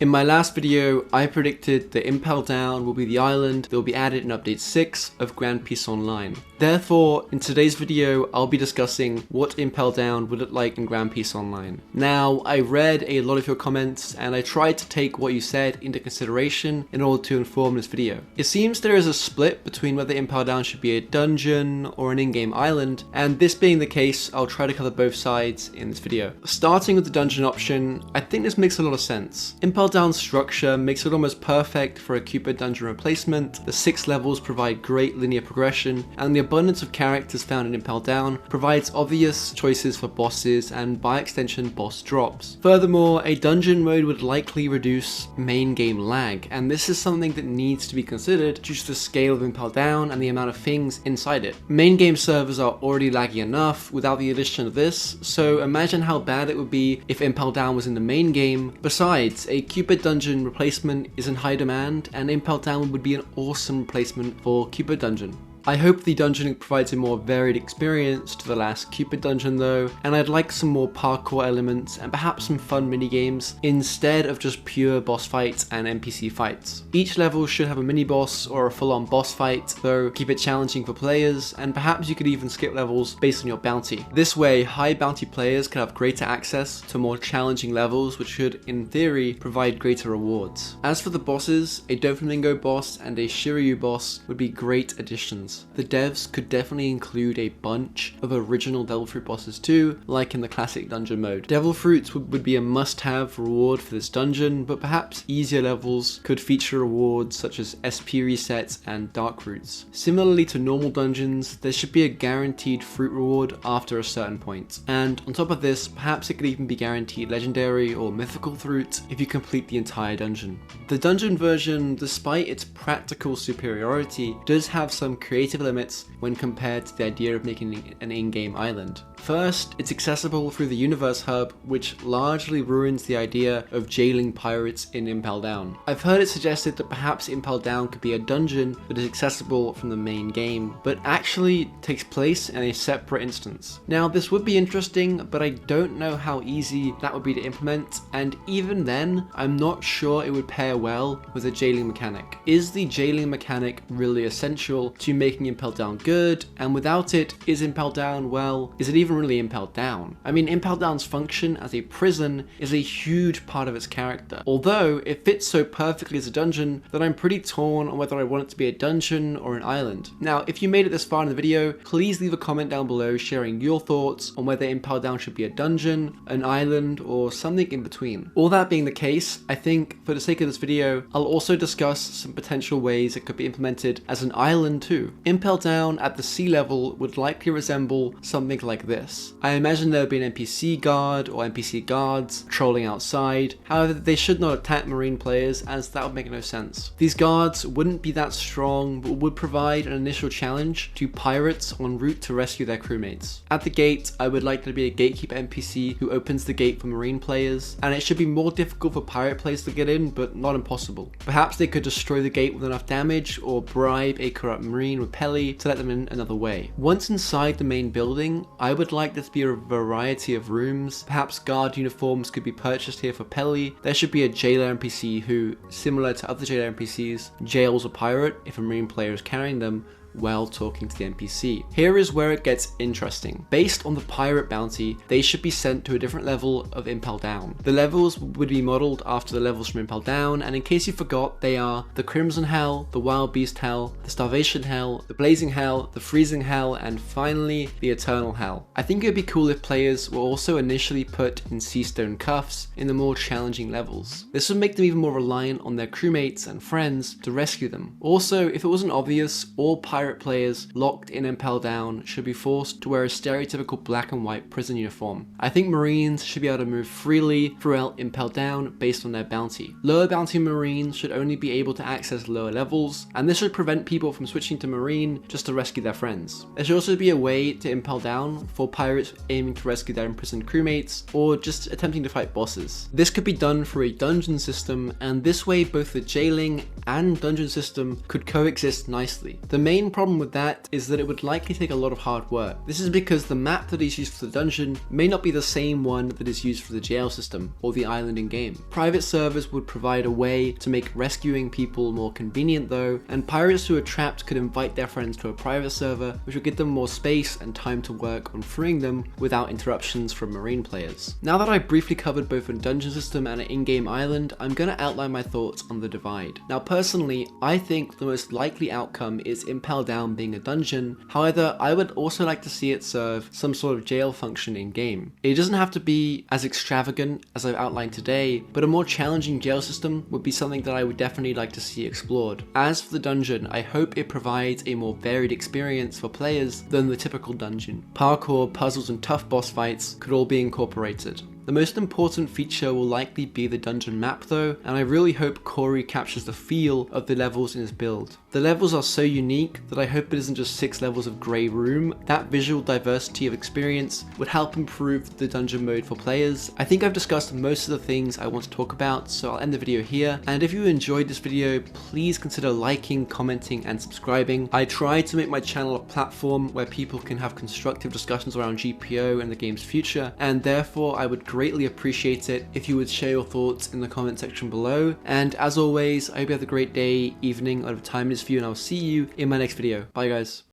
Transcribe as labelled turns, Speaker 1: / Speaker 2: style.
Speaker 1: In my last video, I predicted that Impel Down will be the island that will be added in update 6 of Grand Peace Online. Therefore, in today's video, I'll be discussing what Impel Down would look like in Grand Peace Online. Now, I read a lot of your comments and I tried to take what you said into consideration in order to inform this video. It seems there is a split between whether Impel Down should be a dungeon or an in-game island, and this being the case, I'll try to cover both sides in this video. Starting with the dungeon option, I think this makes a lot of sense. Impel Down's structure makes it almost perfect for a Cupid dungeon replacement. The 6 levels provide great linear progression, and the abundance of characters found in Impel Down provides obvious choices for bosses and by extension boss drops. Furthermore, a dungeon mode would likely reduce main game lag, and this is something that needs to be considered due to the scale of Impel Down and the amount of things inside it. Main game servers are already laggy enough without the addition of this, so imagine how bad it would be if Impel Down was in the main game. Besides, a Cupid dungeon replacement is in high demand, and Impel Down would be an awesome replacement for Cupid dungeon. I hope the dungeon provides a more varied experience to the last Cupid dungeon though, and I'd like some more parkour elements and perhaps some fun minigames instead of just pure boss fights and NPC fights. Each level should have a mini boss or a full-on boss fight, though keep it challenging for players, and perhaps you could even skip levels based on your bounty. This way, high bounty players can have greater access to more challenging levels, which should, in theory, provide greater rewards. As for the bosses, a Doflamingo boss and a Shiryu boss would be great additions. The devs could definitely include a bunch of original Devil Fruit bosses too, like in the classic dungeon mode. Devil Fruits would be a must-have reward for this dungeon, but perhaps easier levels could feature rewards such as SP resets and Dark Fruits. Similarly to normal dungeons, there should be a guaranteed fruit reward after a certain point. And on top of this, perhaps it could even be guaranteed legendary or mythical fruit if you complete the entire dungeon. The dungeon version, despite its practical superiority, does have some creative limits when compared to the idea of making an in-game island. First, it's accessible through the Universe Hub, which largely ruins the idea of jailing pirates in Impel Down. I've heard it suggested that perhaps Impel Down could be a dungeon that is accessible from the main game, but actually takes place in a separate instance. Now, this would be interesting, but I don't know how easy that would be to implement, and even then, I'm not sure it would pair well with a jailing mechanic. Is the jailing mechanic really essential to making Impel Down good? And without it, is Impel Down, well, is it even really Impel Down? I mean, Impel Down's function as a prison is a huge part of its character, although it fits so perfectly as a dungeon that I'm pretty torn on whether I want it to be a dungeon or an island. Now, if you made it this far in the video, please leave a comment down below sharing your thoughts on whether Impel Down should be a dungeon, an island, or something in between. All that being the case, I think for the sake of this video, I'll also discuss some potential ways it could be implemented as an island too. Impel Down at the sea level would likely resemble something like this. I imagine there would be an NPC guard or NPC guards trolling outside. However, they should not attack marine players, as that would make no sense. These guards wouldn't be that strong, but would provide an initial challenge to pirates en route to rescue their crewmates. At the gate, I would like there to be a gatekeeper NPC who opens the gate for marine players, and it should be more difficult for pirate players to get in, but not impossible. Perhaps they could destroy the gate with enough damage, or bribe a corrupt marine with Pelly to let them in another way. Once inside the main building, I would like there to be a variety of rooms. Perhaps guard uniforms could be purchased here for Pelly. There should be a jailer NPC who, similar to other jailer NPCs, jails a pirate if a marine player is carrying them while talking to the NPC. Here is where it gets interesting. Based on the pirate bounty, they should be sent to a different level of Impel Down. The levels would be modeled after the levels from Impel Down, and in case you forgot, they are the Crimson Hell, the Wild Beast Hell, the Starvation Hell, the Blazing Hell, the Freezing Hell, and finally, the Eternal Hell. I think it would be cool if players were also initially put in sea stone cuffs in the more challenging levels. This would make them even more reliant on their crewmates and friends to rescue them. Also, if it wasn't obvious, all pirate players locked in Impel Down should be forced to wear a stereotypical black and white prison uniform. I think Marines should be able to move freely throughout Impel Down based on their bounty. Lower bounty Marines should only be able to access lower levels, and this should prevent people from switching to Marine just to rescue their friends. There should also be a way to Impel Down for pirates aiming to rescue their imprisoned crewmates, or just attempting to fight bosses. This could be done through a dungeon system, and this way both the jailing and dungeon system could coexist nicely. The main main problem with that is that it would likely take a lot of hard work. This is because the map that is used for the dungeon may not be the same one that is used for the jail system or the island in game. Private servers would provide a way to make rescuing people more convenient though, and pirates who are trapped could invite their friends to a private server, which would give them more space and time to work on freeing them without interruptions from marine players. Now that I've briefly covered both a dungeon system and an in-game island, I'm going to outline my thoughts on the divide. Now personally, I think the most likely outcome is Impel Down being a dungeon. However, I would also like to see it serve some sort of jail function in game. It doesn't have to be as extravagant as I've outlined today, but a more challenging jail system would be something that I would definitely like to see explored. As for the dungeon, I hope it provides a more varied experience for players than the typical dungeon. Parkour, puzzles, and tough boss fights could all be incorporated. The most important feature will likely be the dungeon map though, and I really hope Corey captures the feel of the levels in his build. The levels are so unique that I hope it isn't just 6 levels of grey room. That visual diversity of experience would help improve the dungeon mode for players. I think I've discussed most of the things I want to talk about, so I'll end the video here. And if you enjoyed this video, please consider liking, commenting, and subscribing. I try to make my channel a platform where people can have constructive discussions around GPO and the game's future, and therefore I would greatly appreciate it if you would share your thoughts in the comment section below. And as always, I hope you have a great day, evening, whatever time it is for you, and I'll see you in my next video. Bye guys.